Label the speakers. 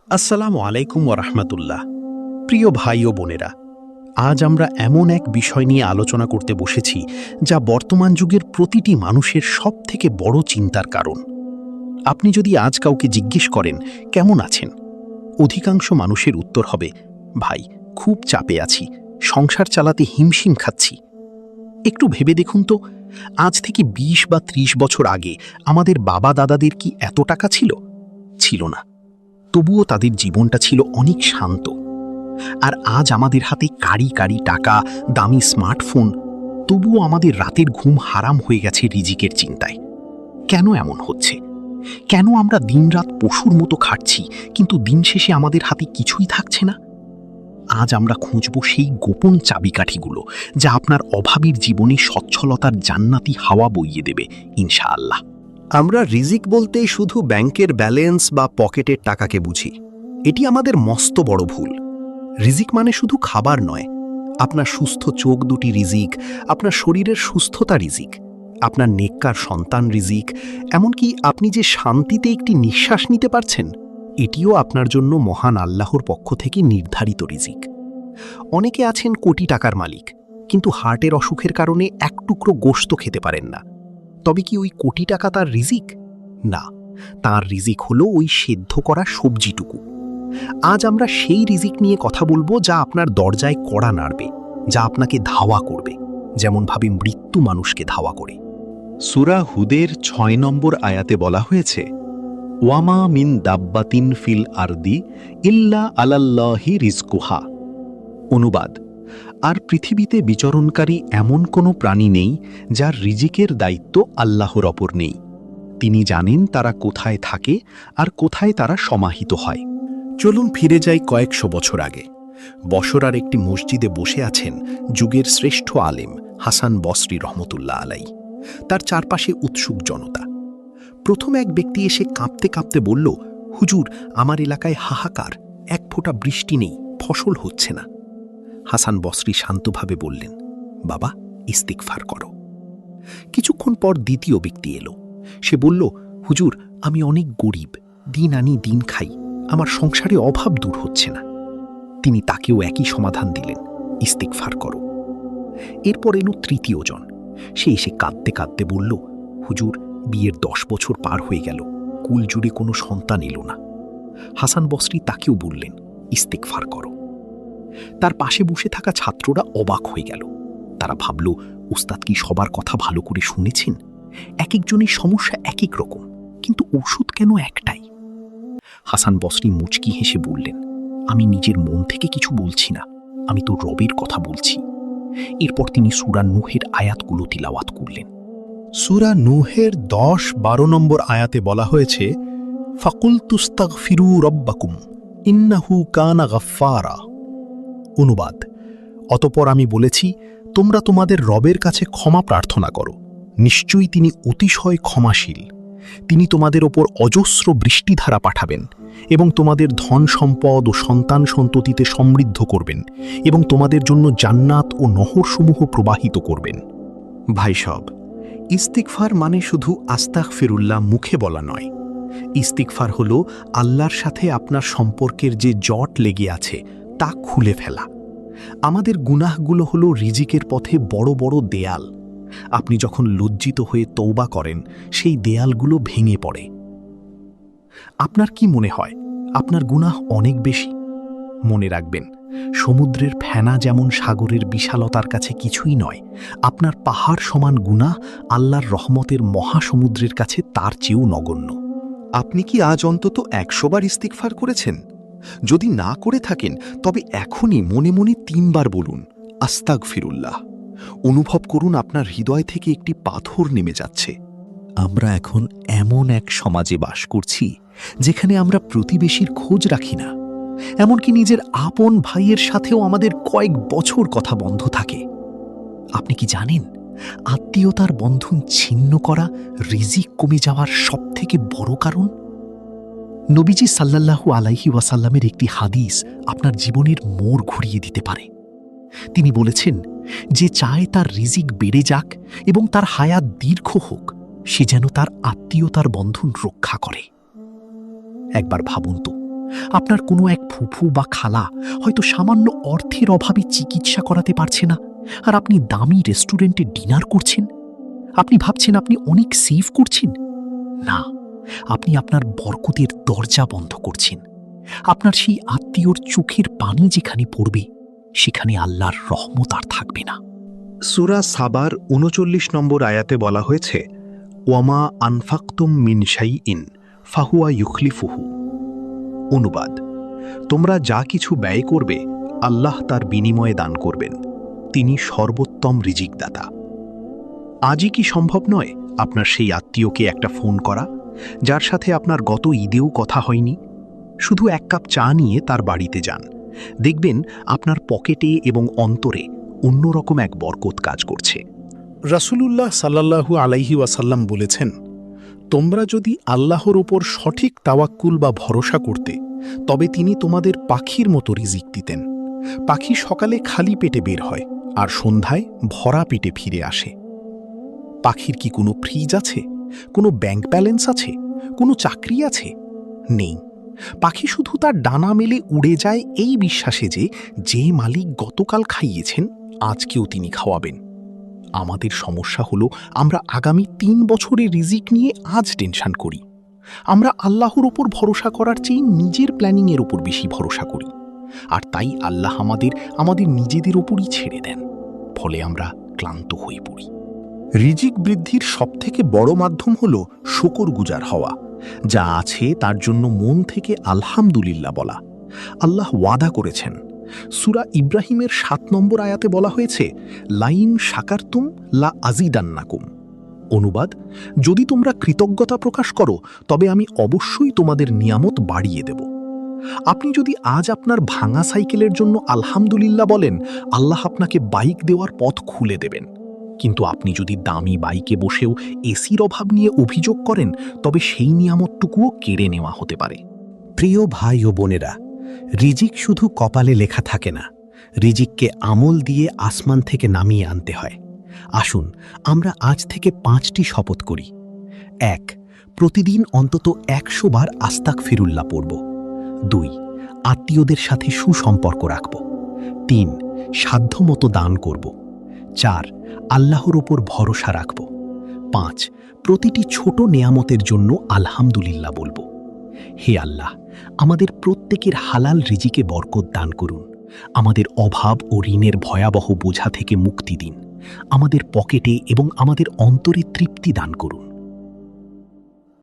Speaker 1: আসসালামু আলাইকুম ওরহমতুল্লাহ। প্রিয় ভাই ও বোনেরা, আজ আমরা এমন এক বিষয় নিয়ে আলোচনা করতে বসেছি যা বর্তমান যুগের প্রতিটি মানুষের সবথেকে বড় চিন্তার কারণ। আপনি যদি আজ কাউকে জিজ্ঞেস করেন কেমন আছেন, অধিকাংশ মানুষের উত্তর হবে, ভাই খুব চাপে আছি, সংসার চালাতে হিমশিম খাচ্ছি। একটু ভেবে দেখুন তো, আজ থেকে ২০ বা ৩০ বছর আগে আমাদের বাবা দাদাদের কি এত টাকা ছিল? ছিল না। তবুও তাদের জীবনটা ছিল অনেক শান্ত। আর আজ আমাদের হাতে কারি কারি টাকা, দামি স্মার্টফোন, তবুও আমাদের রাতের ঘুম হারাম হয়ে গেছে রিজিকের চিন্তায়। কেন এমন হচ্ছে? কেন আমরা দিনরাত পশুর মতো খাটছি, কিন্তু দিন শেষে আমাদের হাতে কিছুই থাকছে না? আজ আমরা খুঁজব সেই গোপন চাবিকাঠিগুলো যা আপনার অভাবীর জীবনে সচ্ছলতার জান্নাতি হাওয়া বইয়ে দেবে ইনশাআল্লাহ।
Speaker 2: আমরা রিজিক বলতেই শুধু ব্যাংকের ব্যালেন্স বা পকেটের টাকাকে বুঝি। এটি আমাদের মস্ত বড় ভুল। রিজিক মানে শুধু খাবার নয়। আপনার সুস্থ চোখ দুটি রিজিক, আপনার শরীরের সুস্থতা রিজিক, আপনার নেককার সন্তান রিজিক, এমনকি আপনি যে শান্তিতে একটি নিঃশ্বাস নিতে পারছেন, এটিও আপনার জন্য মহান আল্লাহর পক্ষ থেকে নির্ধারিত রিজিক। অনেকে আছেন কোটি টাকার মালিক, কিন্তু হার্টের অসুখের কারণে এক টুকরো গোশত খেতে পারেন না। তবে কি ওই কোটি টাকা তার রিজিক? না, তার রিজিক হলো ওই সেদ্ধ করা সবজিটুকু। আজ আমরা সেই রিজিক নিয়ে কথা বলবো যা আপনার দরজায় কড়া নাড়বে, যা আপনাকে ধাওয়া করবে, যেমনভাবে মৃত্যু মানুষকে ধাওয়া করে।
Speaker 1: সূরা হুদের ৬ নম্বর আয়াতে বলা হয়েছে, ওয়ামা মিন দাব্বাতিন ফিল আরদি ইল্লা আলাল্লাহি রিজকুহা। অনুবাদ: আর পৃথিবীতে বিচরণকারী এমন কোনো প্রাণী নেই যার রিজিকের দায়িত্ব আল্লাহর ওপর নেই। তিনি জানেন তারা কোথায় থাকে আর কোথায় তারা সমাহিত হয়। চলুন ফিরে যাই কয়েকশো বছর আগে। বসরার একটি মসজিদে বসে আছেন যুগের শ্রেষ্ঠ আলেম হাসান বসরি রহমতুল্লাহ আলাই। তার চারপাশে উৎসুক জনতা। প্রথম এক ব্যক্তি এসে কাঁপতে কাঁপতে বলল, হুজুর, আমার এলাকায় হাহাকার, এক ফোঁটা বৃষ্টি নেই, ফসল হচ্ছে না। হাসান বসরি শান্তভাবে বললেন, বাবা, ইস্তিগফার করো। কিছুক্ষণ পর দ্বিতীয় ব্যক্তি এলো। সে বলল, হুজুর, আমি অনেক গরিব, দিন আনি দিন খাই, আমার সংসারে অভাব দূর হচ্ছে না। তিনি তাকেও একই সমাধান দিলেন, ইস্তিগফার করো। এরপর এলো তৃতীয় জন। সে এসে কাঁদতে কাঁদতে বলল, হুজুর, বিয়ের ১০ বছর পার হয়ে গেল, কুল জুড়ে কোনো সন্তান এলো না। হাসান বসরি তাকেও বললেন, ইস্তিগফার করো। তার পাশে বসে থাকা ছাত্ররা অবাক হয়ে গেল। তারা ভাবল, উস্তাদ কি সবার কথা ভালো করে শুনেছেন? এক একজনের সমস্যা এক এক রকম, কিন্তু ওষুধ কেন একটাই? হাসান বসরি মুচকি হেসে বললেন, আমি নিজের মন থেকে কিছু বলছি না, আমি তো রবের কথা বলছি। এরপর তিনি সূরা নূহের আয়াতগুলো তিলাওয়াত করলেন। সূরা নূহের ১০-১২ নম্বর আয়াতে বলা হয়েছে, ফাকুলতুস্তাগফিরু রব্বাকুম ইন্নাহু কানা গাফফারা। অনুবাদ: অতঃপর আমি বলেছি, তোমরা তোমাদের রবের কাছে ক্ষমা প্রার্থনা করো, নিশ্চয়ই তিনি অতিশয় ক্ষমাশীল। তিনি তোমাদের ওপর অজস্র বৃষ্টিধারা পাঠাবেন এবং তোমাদের ধন সম্পদ ও সন্তান সন্ততিতে সমৃদ্ধ করবেন এবং তোমাদের জন্য জান্নাত ও নহরসমূহ প্রবাহিত করবেন। ভাই সব, ইস্তিগফার মানে শুধু আস্তাগফিরুল্লাহ মুখে বলা নয়। ইস্তিগফার হলো আল্লাহর সাথে আপনার সম্পর্কের যে জট লেগে আছে তা খুলে ফেলা। আমাদের গুনাহগুলো হলো রিজিকের পথে বড় বড় দেয়াল। আপনি যখন লজ্জিত হয়ে তওবা করেন, সেই দেয়ালগুলো ভেঙে পড়ে। আপনার কি মনে হয় আপনার গুনাহ অনেক বেশি? মনে রাখবেন, সমুদ্রের ফেনা যেমন সাগরের বিশালতার কাছে কিছুই নয়, আপনার পাহাড় সমান গুনাহ আল্লাহর রহমতের মহাসমুদ্রের কাছে তার চেয়েও নগণ্য।
Speaker 2: আপনি কি আজ অন্তত ১০০ বার ইস্তিগফার করেছেন? যদি না করে থাকেন, তবে এখনই মনে মনে ৩ বার বলুন, আস্তাগফিরুল্লাহ। অনুভব করুন আপনার হৃদয় থেকে একটি পাথর নেমে যাচ্ছে।
Speaker 3: আমরা এখন এমন এক সমাজে বাস করছি যেখানে আমরা প্রতিবেশীর খোঁজ রাখি না, এমনকি নিজের আপন ভাইয়ের সাথেও আমাদের কয়েক বছর কথা বন্ধ থাকে। আপনি কি জানেন, আত্মীয়তার বন্ধন ছিন্ন করা রিজিক কমে যাওয়ার সবথেকে বড় কারণ? নবীজি সাল্লাল্লাহু আলাইহি ওয়াসাল্লামের একটি হাদিস আপনার জীবনের মোড় ঘুরিয়ে দিতে পারে। তিনি বলেছেন, যে চায় তার রিজিক বেড়ে যাক এবং তার হায়াত দীর্ঘ হোক, সে যেন তার আত্মীয়তার বন্ধন রক্ষা করে। একবার ভাবুন তো, আপনার কোনো এক ফুফু বা খালা হয়তো সামান্য অর্থের অভাবে চিকিৎসা করাতে পারছে না, আর আপনি দামি রেস্টুরেন্টে ডিনার করছেন। আপনি ভাবছেন আপনি অনেক সেভ করছেন। না, আপনি আপনার বরকতের দরজা বন্ধ করছেন। আপনার সেই আত্মীয়র চোখের পানি যেখানে পড়বে, সেখানে আল্লাহর রহমত আর থাকবে না।
Speaker 2: সূরা সাবার ৩৯ নম্বর আয়াতে বলা হয়েছে, ওয়ামা আনফাকতুম মিন শাইইন ফাহুয়া ইউখলিফুহু। অনুবাদ, তোমরা যা কিছু ব্যয় করবে আল্লাহ তার বিনিময়ে দান করবেন। তিনি সর্বোত্তম রিজিকদাতা। আজই কি সম্ভব নয় আপনার সেই আত্মীয়কে একটা ফোন করা, যার সাথে আপনার গত ঈদেও কথা হয়নি? শুধু এক কাপ চা নিয়ে তার বাড়িতে যান। দেখবেন আপনার পকেটে এবং অন্তরে অন্যরকম এক বরকত কাজ করছে।
Speaker 4: রাসূলুল্লাহ সাল্লাল্লাহু আলাইহি ওয়াসাল্লাম বলেছেন, তোমরা যদি আল্লাহর ওপর সঠিক তাওয়াক্কুল বা ভরসা করতে, তবে তিনি তোমাদের পাখির মতো রিজিক দিতেন। পাখি সকালে খালি পেটে বের হয় আর সন্ধ্যায় ভরা পেটে ফিরে আসে। পাখির কি কোনো ফ্রিজ আছে, কোনো ব্যাংক ব্যালেন্স আছে, কোনো চাকরি আছে? নেই। পাখি শুধু তার ডানা মেলে উড়ে যায় এই বিশ্বাসে যে মালিক গতকাল খাইয়েছেন, আজকেও তিনি খাওয়াবেন। আমাদের সমস্যা হলো আমরা আগামী ৩ বছরের রিজিক নিয়ে আজ টেনশন করি। আমরা আল্লাহর ওপর ভরসা করার চেয়ে নিজের প্ল্যানিংয়ের ওপর বেশি ভরসা করি, আর তাই আল্লাহ আমাদের নিজেদের ওপরই ছেড়ে দেন। ফলে আমরা ক্লান্ত হয়ে পড়ি। রিজিক বৃদ্ধির সবথেকে বড় মাধ্যম হল শুকরগুজার হওয়া। যা আছে তার জন্য মন থেকে আলহামদুলিল্লাহ বলা। আল্লাহ ওয়াদা করেছেন। সূরা ইব্রাহিমের ৭ নম্বর আয়াতে বলা হয়েছে, লাইন শাকারতুম লা আজিদান্নাকুম। অনুবাদ, যদি তোমরা কৃতজ্ঞতা প্রকাশ করো তবে আমি অবশ্যই তোমাদের নিয়ামত বাড়িয়ে দেব। আপনি যদি আজ আপনার ভাঙা সাইকেলের জন্য আলহামদুলিল্লাহ বলেন, আল্লাহ আপনাকে বাইক দেওয়ার পথ খুলে দেবেন। কিন্তু আপনি যদি দামি বাইকে বসেও এসির অভাব নিয়ে অভিযোগ করেন, তবে সেই নিয়ামতটুকুও কেড়ে নেওয়া হতে পারে।
Speaker 2: প্রিয় ভাই ও বোনেরা, রিজিক শুধু কপালে লেখা থাকে না, রিজিককে আমল দিয়ে আসমান থেকে নামিয়ে আনতে হয়। আসুন আমরা আজ থেকে 5টি শপথ করি। 1. প্রতিদিন অন্তত 100 বার আস্তাগফিরুল্লাহ পড়ব। 2. আত্মীয়দের সাথে সুসম্পর্ক রাখব। 3. সাধ্যমতো দান করব। 4. আল্লাহর ওপর ভরসা রাখব। 5. প্রতিটি ছোট নেয়ামতের জন্য আলহামদুলিল্লাহ বলব। হে আল্লাহ, আমাদের প্রত্যেকের হালাল রিজিকে বরকত দান করুন। আমাদের অভাব ও ঋণের ভয়াবহ বোঝা থেকে মুক্তি দিন। আমাদের পকেটে এবং আমাদের অন্তরে তৃপ্তি দান করুন।